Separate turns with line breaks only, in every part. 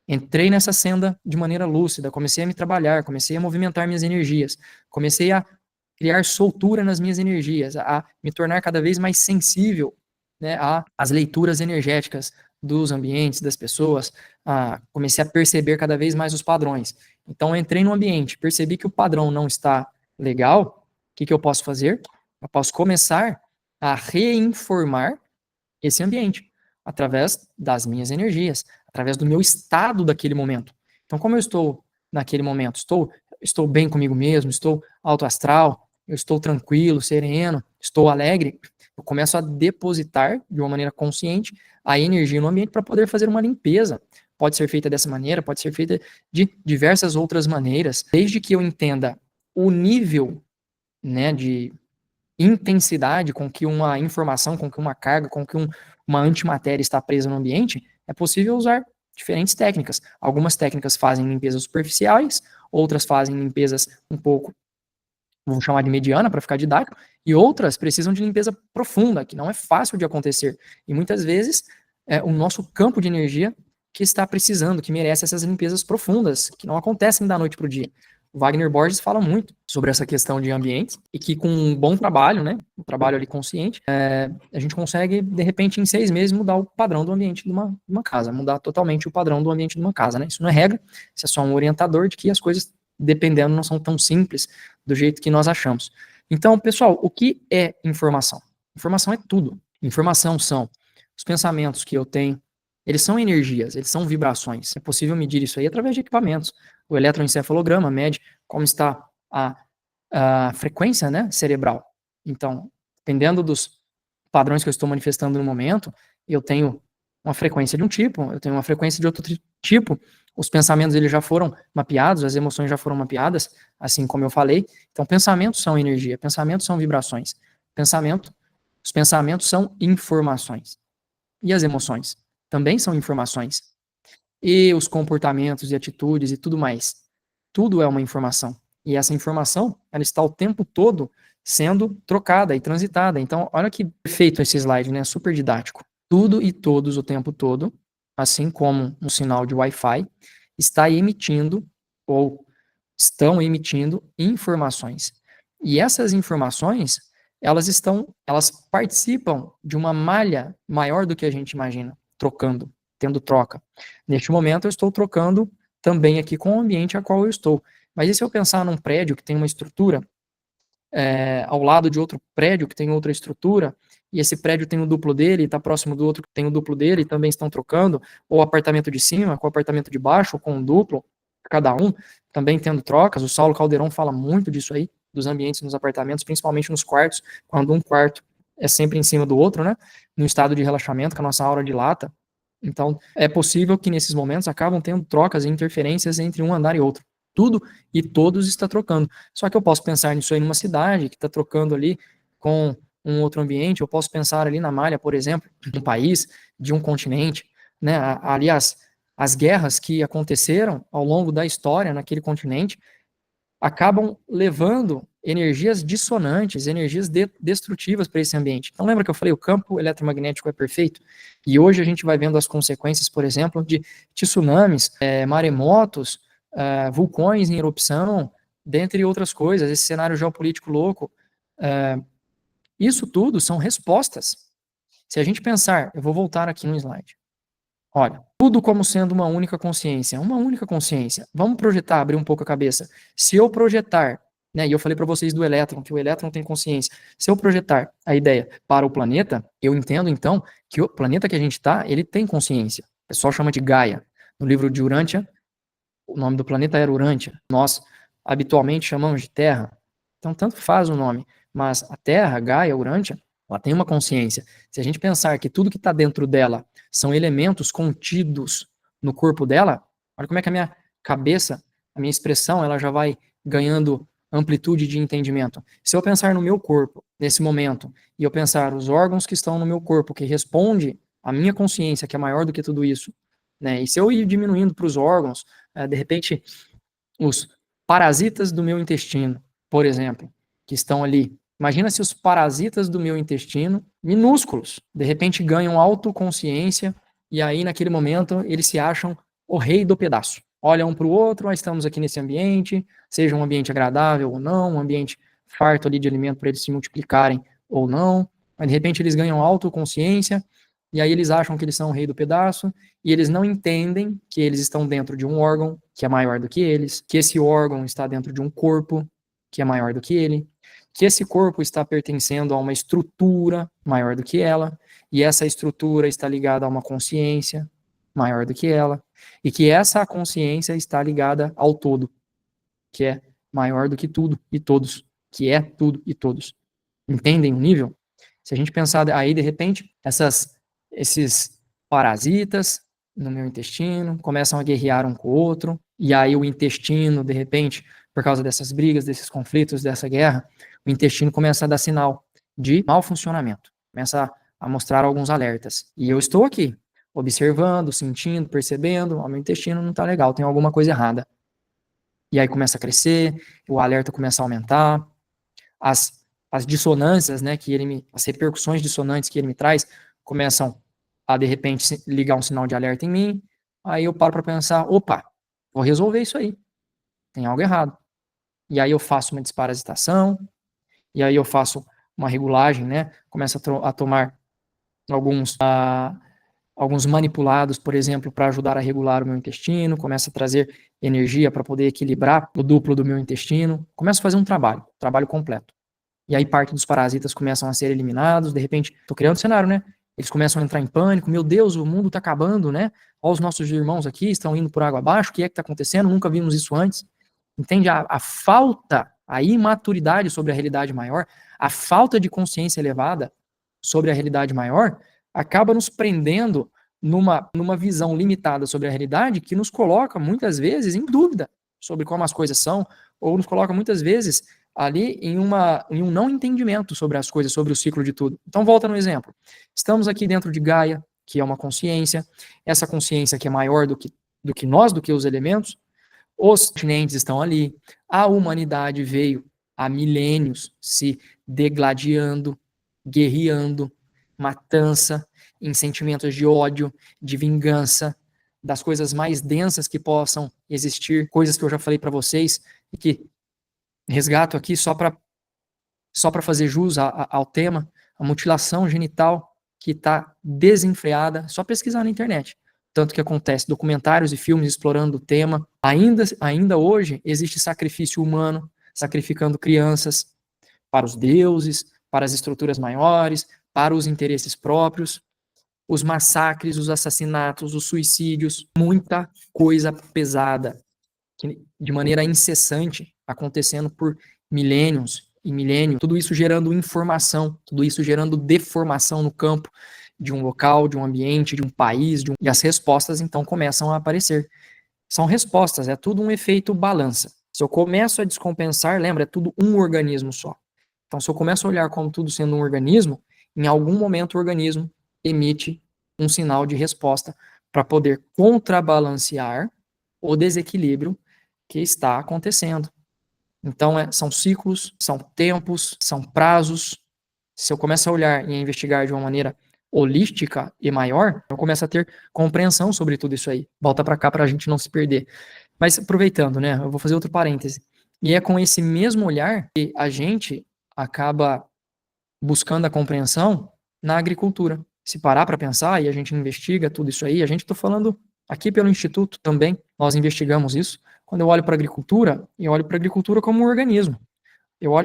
Entrei nessa senda de maneira lúcida, comecei a me trabalhar, comecei a movimentar minhas energias, comecei a criar soltura nas minhas energias, a me tornar cada vez mais sensível, né, às leituras energéticas dos ambientes, das pessoas, comecei a perceber cada vez mais os padrões. Então, entrei no ambiente, percebi que o padrão não está legal, o que eu posso fazer? Eu posso começar a reinformar esse ambiente através das minhas energias, através do meu estado daquele momento. Então, como eu estou naquele momento? Estou bem comigo mesmo, estou alto astral, eu estou tranquilo, sereno, estou alegre. Eu começo a depositar de uma maneira consciente a energia no ambiente para poder fazer uma limpeza. Pode ser feita dessa maneira, pode ser feita de diversas outras maneiras, desde que eu entenda o nível, né, de intensidade com que uma informação, com que uma carga, com que uma antimatéria está presa no ambiente, é possível usar diferentes técnicas. Algumas técnicas fazem limpezas superficiais, outras fazem limpezas um pouco, vamos chamar de mediana para ficar didático, e outras precisam de limpeza profunda, que não é fácil de acontecer. E muitas vezes é o nosso campo de energia que está precisando, que merece essas limpezas profundas, que não acontecem da noite para o dia. O Wagner Borges fala muito sobre essa questão de ambientes e que com um bom trabalho, né, um trabalho ali consciente, a gente consegue, de repente, em 6 meses, mudar o padrão do ambiente de uma casa, mudar totalmente o padrão do ambiente de uma casa, né? Isso não é regra, isso é só um orientador de que as coisas, dependendo, não são tão simples do jeito que nós achamos. Então, pessoal, o que é informação? Informação é tudo. Informação são os pensamentos que eu tenho, eles são energias, eles são vibrações. É possível medir isso aí através de equipamentos. O eletroencefalograma mede como está a frequência, né, cerebral. Então, dependendo dos padrões que eu estou manifestando no momento, eu tenho uma frequência de um tipo, eu tenho uma frequência de outro tipo, os pensamentos eles já foram mapeados, as emoções já foram mapeadas, assim como eu falei. Então, pensamentos são energia, pensamentos são vibrações. Os pensamentos são informações. E as emoções também são informações. E os comportamentos e atitudes e tudo mais. Tudo é uma informação. E essa informação, ela está o tempo todo sendo trocada e transitada. Então, olha que perfeito esse slide, né? Super didático. Tudo e todos o tempo todo, assim como um sinal de Wi-Fi, está emitindo ou estão emitindo informações. E essas informações, elas participam de uma malha maior do que a gente imagina, trocando, tendo troca. Neste momento eu estou trocando também aqui com o ambiente a qual eu estou. Mas e se eu pensar num prédio que tem uma estrutura ao lado de outro prédio que tem outra estrutura, e esse prédio tem o duplo dele, está próximo do outro que tem o duplo dele, e também estão trocando, ou o apartamento de cima com o apartamento de baixo, com um duplo, cada um, também tendo trocas. O Saulo Caldeirão fala muito disso aí, dos ambientes nos apartamentos, principalmente nos quartos, quando um quarto é sempre em cima do outro, né, no estado de relaxamento, que a nossa aura dilata. Então, é possível que nesses momentos acabam tendo trocas e interferências entre um andar e outro. Tudo e todos está trocando. Só que eu posso pensar nisso aí numa cidade que está trocando ali com um outro ambiente, eu posso pensar ali na malha, por exemplo, de um país, de um continente, né? Aliás, as guerras que aconteceram ao longo da história naquele continente acabam levando energias dissonantes, energias destrutivas para esse ambiente. Então lembra que eu falei, o campo eletromagnético é perfeito? E hoje a gente vai vendo as consequências, por exemplo, de tsunamis, maremotos, vulcões em erupção, dentre outras coisas, esse cenário geopolítico louco. Isso tudo são respostas. Se a gente pensar, eu vou voltar aqui no slide. Olha, tudo como sendo uma única consciência. Uma única consciência. Vamos projetar, abrir um pouco a cabeça. Se eu projetar, né, e eu falei para vocês do elétron, que o elétron tem consciência. Se eu projetar a ideia para o planeta, eu entendo então que o planeta que a gente está, ele tem consciência. O pessoal chama de Gaia. No livro de Urântia, o nome do planeta era Urântia. Nós habitualmente chamamos de Terra. Então, tanto faz o nome. Mas a Terra, Gaia, Urântia, ela tem uma consciência. Se a gente pensar que tudo que está dentro dela são elementos contidos no corpo dela, olha como é que a minha cabeça, a minha expressão, ela já vai ganhando amplitude de entendimento. Se eu pensar no meu corpo, nesse momento, e eu pensar os órgãos que estão no meu corpo, que responde à minha consciência, que é maior do que tudo isso, né? E se eu ir diminuindo para os órgãos, de repente, os parasitas do meu intestino, por exemplo, que estão ali. Imagina se os parasitas do meu intestino, minúsculos, de repente ganham autoconsciência e aí naquele momento eles se acham o rei do pedaço. Olha um para o outro, nós estamos aqui nesse ambiente, seja um ambiente agradável ou não, um ambiente farto ali de alimento para eles se multiplicarem ou não, mas de repente eles ganham autoconsciência, e aí eles acham que eles são o rei do pedaço, e eles não entendem que eles estão dentro de um órgão que é maior do que eles, que esse órgão está dentro de um corpo que é maior do que ele, que esse corpo está pertencendo a uma estrutura maior do que ela, e essa estrutura está ligada a uma consciência maior do que ela, e que essa consciência está ligada ao todo, que é maior do que tudo e todos, que é tudo e todos. Entendem o nível? Se a gente pensar aí, de repente, esses parasitas no meu intestino começam a guerrear um com o outro, e aí o intestino, de repente, por causa dessas brigas, desses conflitos, dessa guerra, o intestino começa a dar sinal de mau funcionamento, começa a mostrar alguns alertas. E eu estou aqui, observando, sentindo, percebendo, o meu intestino não está legal, tem alguma coisa errada. E aí começa a crescer, o alerta começa a aumentar, as dissonâncias, né, as repercussões dissonantes que ele me traz, começam a, de repente, ligar um sinal de alerta em mim, aí eu paro para pensar, opa, vou resolver isso aí, tem algo errado. E aí eu faço uma desparasitação, e aí eu faço uma regulagem, né, começo a tomar alguns manipulados, por exemplo, para ajudar a regular o meu intestino, começa a trazer energia para poder equilibrar o duplo do meu intestino, começa a fazer um trabalho completo. E aí parte dos parasitas começam a ser eliminados, de repente, tô criando cenário, né? Eles começam a entrar em pânico, meu Deus, o mundo tá acabando, né? Olha os nossos irmãos aqui, estão indo por água abaixo, o que é que tá acontecendo? Nunca vimos isso antes. Entende? A falta, a imaturidade sobre a realidade maior, a falta de consciência elevada sobre a realidade maior, acaba nos prendendo numa visão limitada sobre a realidade que nos coloca, muitas vezes, em dúvida sobre como as coisas são, ou nos coloca, muitas vezes, ali em um não entendimento sobre as coisas, sobre o ciclo de tudo. Então, volta no exemplo. Estamos aqui dentro de Gaia, que é uma consciência, essa consciência que é maior do que nós, do que os elementos, os continentes estão ali, a humanidade veio há milênios se degladiando, guerreando, matança, em sentimentos de ódio, de vingança, das coisas mais densas que possam existir, coisas que eu já falei para vocês e que resgato aqui só para fazer jus ao tema, a mutilação genital que está desenfreada, só pesquisar na internet. Tanto que acontece documentários e filmes explorando o tema. Ainda hoje existe sacrifício humano, sacrificando crianças para os deuses, para as estruturas maiores, para os interesses próprios, os massacres, os assassinatos, os suicídios, muita coisa pesada, de maneira incessante, acontecendo por milênios e milênios, tudo isso gerando informação, tudo isso gerando deformação no campo de um local, de um ambiente, de um país, e as respostas então começam a aparecer. São respostas, é tudo um efeito balança. Se eu começo a descompensar, lembra, é tudo um organismo só. Então, se eu começo a olhar como tudo sendo um organismo, em algum momento o organismo emite um sinal de resposta para poder contrabalancear o desequilíbrio que está acontecendo. Então, são ciclos, são tempos, são prazos. Se eu começo a olhar e a investigar de uma maneira holística e maior, eu começo a ter compreensão sobre tudo isso aí. Volta para cá para a gente não se perder. Mas aproveitando, né, eu vou fazer outro parêntese. E é com esse mesmo olhar que a gente acaba buscando a compreensão na agricultura. Se parar para pensar e a gente investiga tudo isso aí, a gente está falando aqui pelo Instituto também, nós investigamos isso. Quando eu olho para a agricultura, eu olho para a agricultura como um organismo.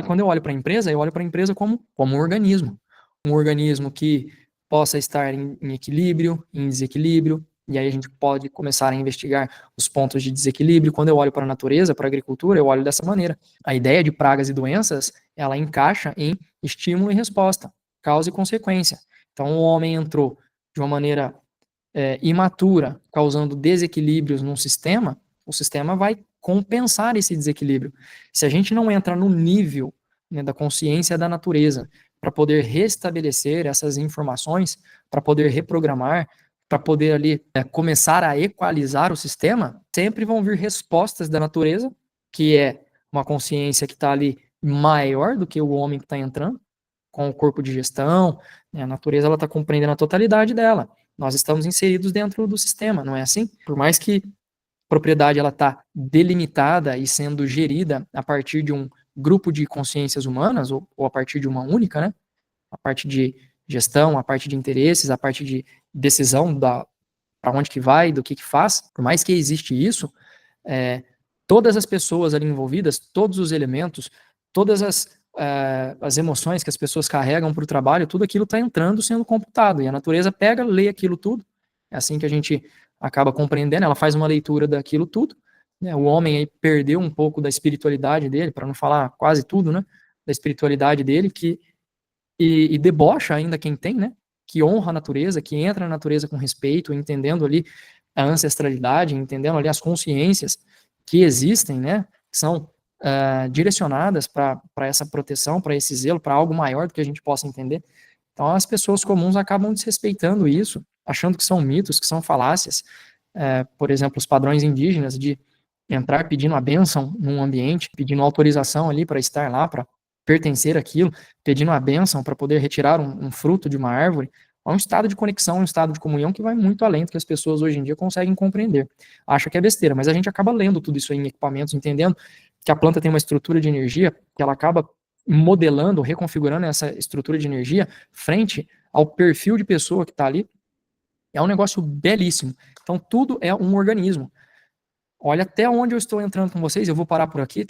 Quando eu olho para a empresa, eu olho para a empresa como um organismo. Um organismo que possa estar em equilíbrio, em desequilíbrio, e aí a gente pode começar a investigar os pontos de desequilíbrio. Quando eu olho para a natureza, para a agricultura, eu olho dessa maneira. A ideia de pragas e doenças, ela encaixa em estímulo e resposta, causa e consequência. Então, o homem entrou de uma maneira imatura, causando desequilíbrios num sistema, o sistema vai compensar esse desequilíbrio. Se a gente não entra no nível, né, da consciência da natureza para poder restabelecer essas informações, para poder reprogramar, para poder ali começar a equalizar o sistema, sempre vão vir respostas da natureza, que é uma consciência que está ali maior do que o homem que está entrando, com o corpo de gestão, né, a natureza ela está compreendendo a totalidade dela. Nós estamos inseridos dentro do sistema, não é assim? Por mais que propriedade ela está delimitada e sendo gerida a partir de um grupo de consciências humanas, ou a partir de uma única, né? A parte de gestão, a parte de interesses, a parte de decisão para onde que vai, do que faz, por mais que existe isso, todas as pessoas ali envolvidas, todos os elementos, todas as emoções que as pessoas carregam para o trabalho, tudo aquilo está entrando, sendo computado, e a natureza pega, lê aquilo tudo, é assim que a gente acaba compreendendo, ela faz uma leitura daquilo tudo, né? O homem aí perdeu um pouco da espiritualidade dele, para não falar quase tudo, né, da espiritualidade dele, e debocha ainda quem tem, né, que honra a natureza, que entra na natureza com respeito, entendendo ali a ancestralidade, entendendo ali as consciências que existem, né, que são direcionadas para essa proteção, para esse zelo, para algo maior do que a gente possa entender. Então as pessoas comuns acabam desrespeitando isso, achando que são mitos, que são falácias. Por exemplo, os padrões indígenas de entrar pedindo a bênção num ambiente, pedindo autorização ali para estar lá, para pertencer àquilo, pedindo a bênção para poder retirar um fruto de uma árvore. É um estado de conexão, um estado de comunhão que vai muito além do que as pessoas hoje em dia conseguem compreender. Acha que é besteira, mas a gente acaba lendo tudo isso aí em equipamentos, entendendo que a planta tem uma estrutura de energia, que ela acaba modelando, reconfigurando essa estrutura de energia frente ao perfil de pessoa que está ali. É um negócio belíssimo. Então, tudo é um organismo. Olha até onde eu estou entrando com vocês, eu vou parar por aqui, tá?